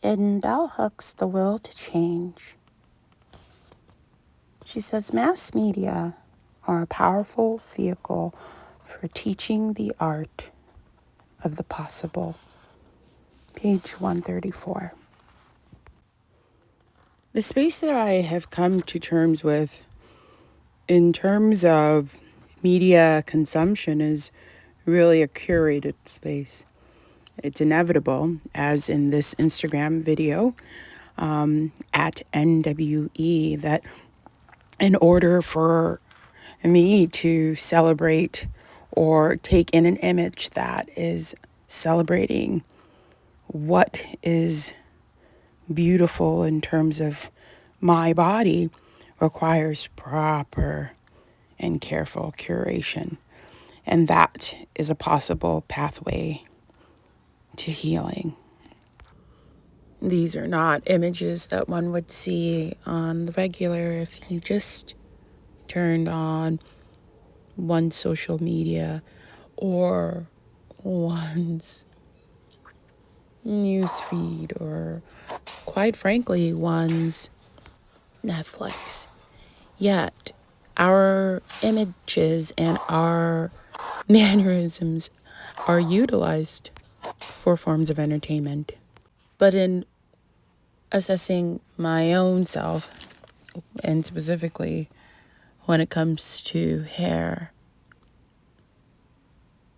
In Bell Hooks, The Will to Change, she says mass media are a powerful vehicle for teaching the art of the possible. Page 134. The space that I have come to terms with in terms of media consumption is really a curated space. It's inevitable, as in this Instagram video at NWE, that in order for me to celebrate or take in an image that is celebrating what is beautiful in terms of my body requires proper and careful curation. And that is a possible pathway to healing. These are not images that one would see on the regular if you just turned on one social media or one's news feed or, quite frankly, one's Netflix. Yet, our images and our mannerisms are utilized for forms of entertainment. But in assessing my own self, and specifically when it comes to hair,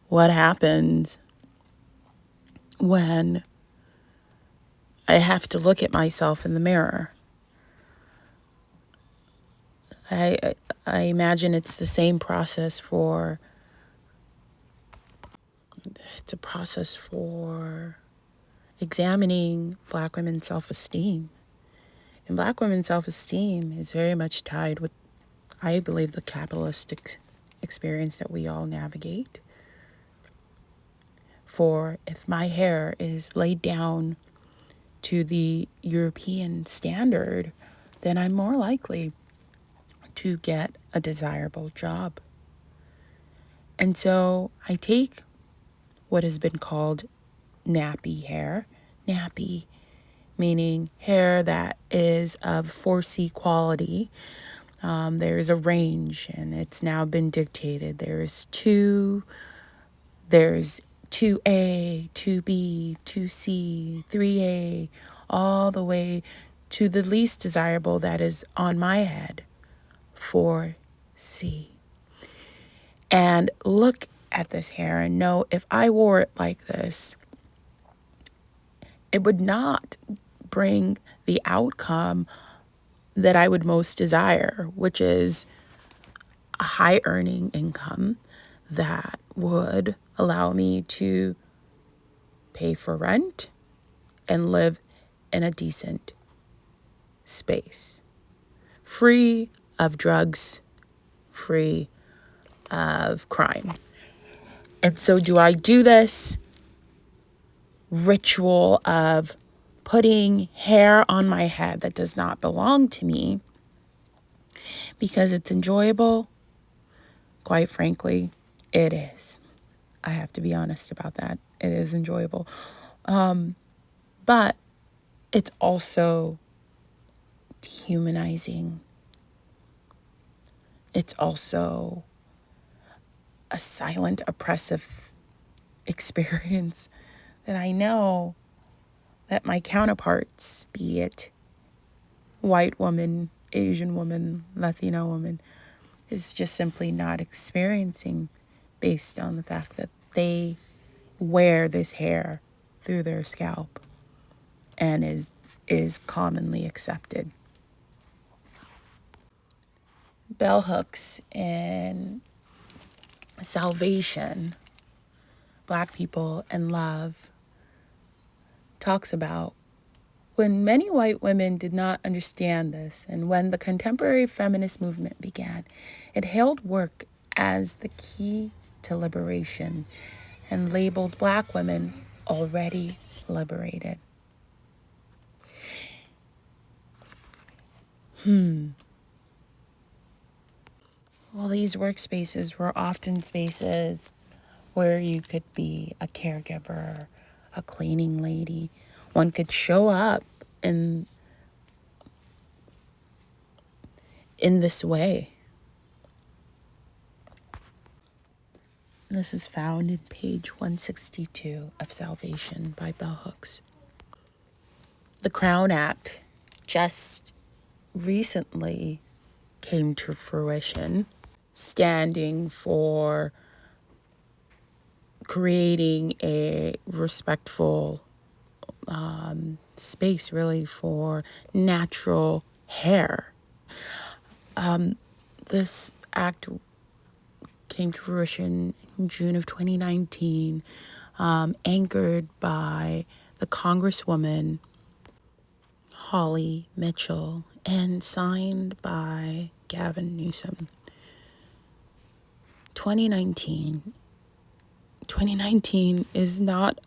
what happens when I have to look at myself in the mirror? I imagine it's the same process for, it's a process for examining Black women's self-esteem. And Black women's self-esteem is very much tied with, I believe, the capitalistic experience that we all navigate. For if my hair is laid down to the European standard, then I'm more likely to get a desirable job. And so I take what has been called nappy hair, nappy meaning hair that is of 4C quality. There's a range, and it's now been dictated. There's 2A, 2B, 2C, 3A, all the way to the least desirable that is on my head, 4C. And look at this hair and know if I wore it like this, it would not bring the outcome that I would most desire, which is a high earning income that would allow me to pay for rent and live in a decent space, free of drugs, free of crime. And so do I do this ritual of putting hair on my head that does not belong to me because it's enjoyable? Quite frankly, it is. I have to be honest about that. It is enjoyable. But it's also dehumanizing. It's also a silent, oppressive experience that I know that my counterparts, be it white woman, Asian woman, Latino woman, is just simply not experiencing based on the fact that they wear this hair through their scalp and is commonly accepted. Bell Hooks in Salvation, Black People and Love, talks about when many white women did not understand this, and when the contemporary feminist movement began, it hailed work as the key to liberation and labeled Black women already liberated. Well, these workspaces were often spaces where you could be a caregiver, a cleaning lady, one could show up in this way. This is found in page 162 of Salvation by Bell Hooks. The Crown Act just recently came to fruition, standing for creating a respectful space, really, for natural hair. This act came to fruition in June of 2019, anchored by the Congresswoman Holly Mitchell and signed by Gavin Newsom. 2019 is not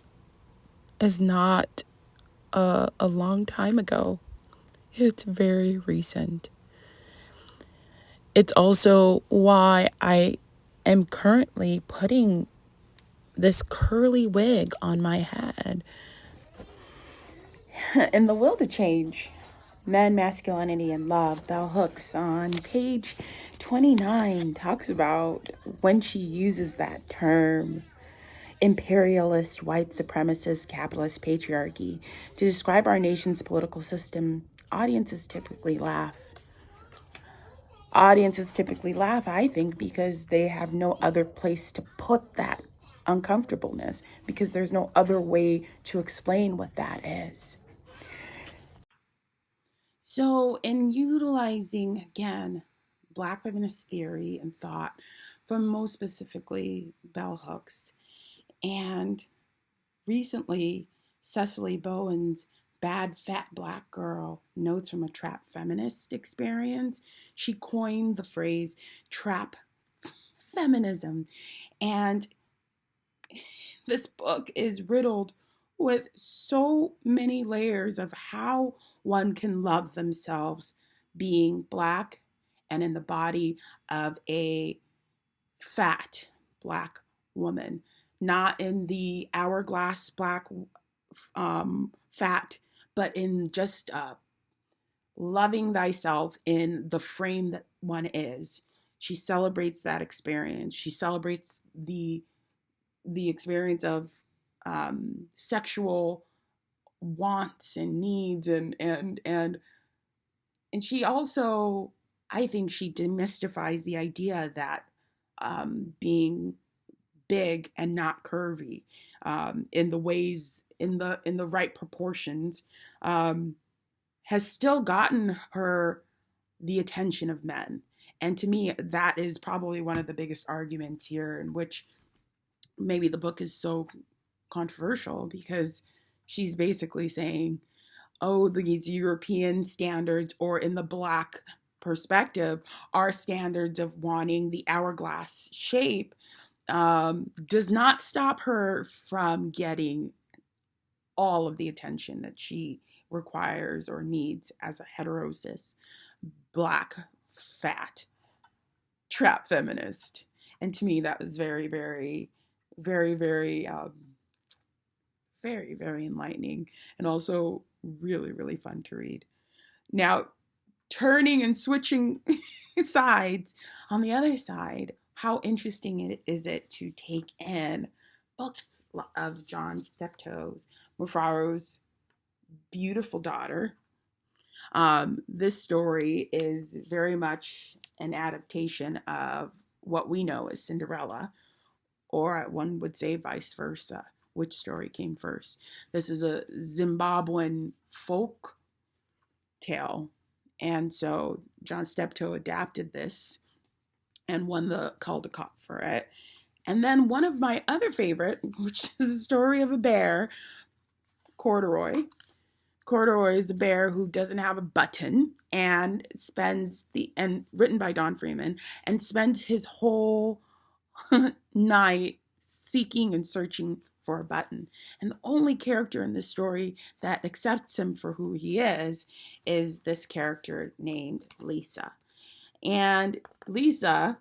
a long time ago. It's very recent. It's also why I am currently putting this curly wig on my head. In The Will to Change, Men, Masculinity, and Love, Bell Hooks on page 29 talks about when she uses that term, imperialist, white supremacist, capitalist patriarchy, to describe our nation's political system. Audiences typically laugh, I think, because they have no other place to put that uncomfortableness, because there's no other way to explain what that is. So, in utilizing, again, Black feminist theory and thought from most specifically Bell Hooks, and recently Cecily Bowen's Bad Fat Black Girl, Notes from a Trap Feminist Experience, she coined the phrase trap feminism. And this book is riddled with so many layers of how one can love themselves being Black and in the body of a fat Black woman, not in the hourglass Black fat, but in just loving thyself in the frame that one is. She celebrates that experience. She celebrates the experience of sexual wants and needs, and she also, I think, she demystifies the idea that being big and not curvy, in the ways, in the right proportions, has still gotten her the attention of men. And to me, that is probably one of the biggest arguments here, in which maybe the book is so controversial, because she's basically saying, oh, these European standards, or in the Black perspective, our standards of wanting the hourglass shape, does not stop her from getting all of the attention that she requires or needs as a heterosis Black fat trap feminist. And to me, that was very, very, very, very, very, very enlightening, and also really, really fun to read. Now, turning and switching sides, on the other side, how interesting is it to take in books of John Steptoe's, Mufaro's beautiful daughter. This story is very much an adaptation of what we know as Cinderella, or one would say vice versa. Which story came first? This is a Zimbabwean folk tale, and so John Steptoe adapted this and won the Caldecott for it. And then one of my other favorite, which is the story of a bear, Corduroy. Corduroy is a bear who doesn't have a button, and written by Don Freeman, and spends his whole night seeking and searching for a button. And the only character in this story that accepts him for who he is this character named Lisa. And Lisa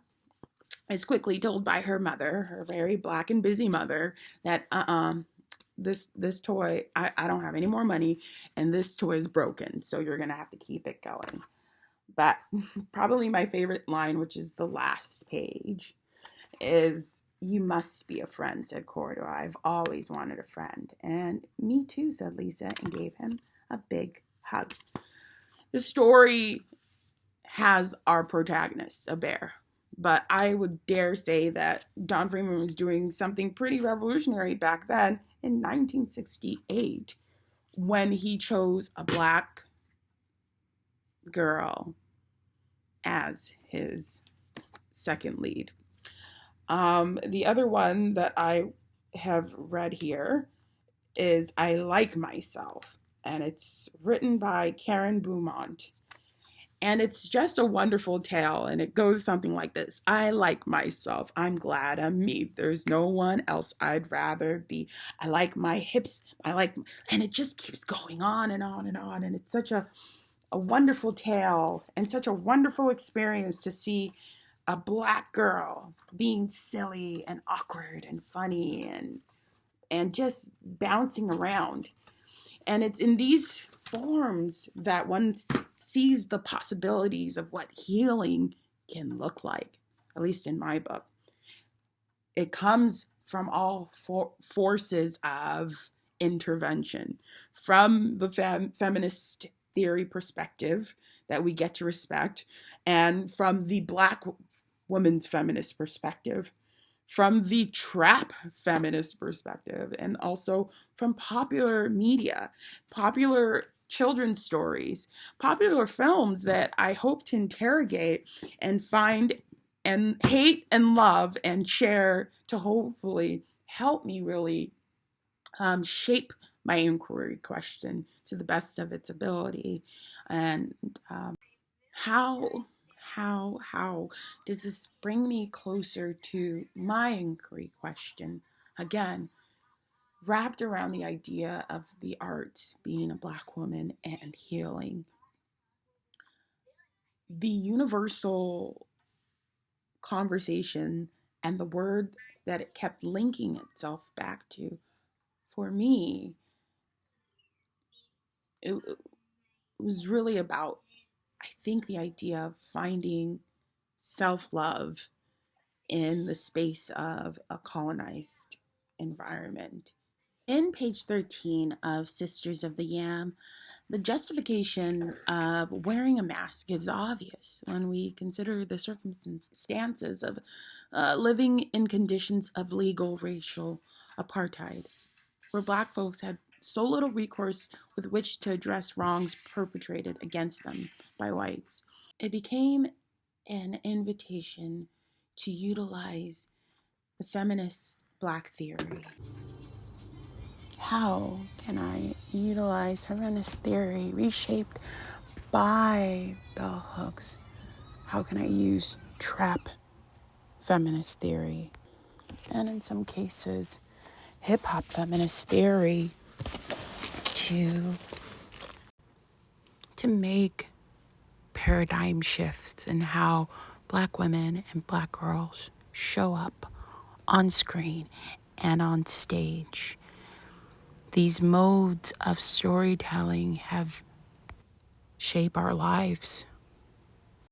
is quickly told by her mother, her very Black and busy mother, that this toy, I don't have any more money, and this toy is broken, so you're gonna have to keep it going. But probably my favorite line, which is the last page, is "You must be a friend," said Corridor. "I've always wanted a friend." "And me too," said Lisa, and gave him a big hug. The story has our protagonist, a bear. But I would dare say that Don Freeman was doing something pretty revolutionary back then in 1968 when he chose a black girl as his second lead. The other one that I have read here is "I Like Myself," and it's written by Karen Beaumont. And it's just a wonderful tale, and it goes something like this. "I like myself. I'm glad I'm me. There's no one else I'd rather be. I like my hips. And it just keeps going on and on and on. And it's such a wonderful tale and such a wonderful experience to see a black girl being silly and awkward and funny and just bouncing around. And it's in these forms that one sees the possibilities of what healing can look like, at least in my book. It comes from all forces of intervention, from the feminist theory perspective that we get to respect, and from the black woman's feminist perspective, from the trap feminist perspective, and also from popular media, popular children's stories, popular films that I hope to interrogate and find and hate and love and share to hopefully help me really shape my inquiry question to the best of its ability. And how how does this bring me closer to my inquiry question? Again, wrapped around the idea of the arts being a black woman and healing. The universal conversation and the word that it kept linking itself back to, for me, it was really about, I think, the idea of finding self-love in the space of a colonized environment. In page 13 of Sisters of the Yam, the justification of wearing a mask is obvious when we consider the circumstances of living in conditions of legal racial apartheid, where black folks had so little recourse with which to address wrongs perpetrated against them by whites. It became an invitation to utilize the feminist black theory. How can I utilize feminist theory reshaped by bell hooks? How can I use trap feminist theory? And in some cases, hip hop feminist theory to make paradigm shifts in how black women and black girls show up on screen and on stage. These modes of storytelling have shaped our lives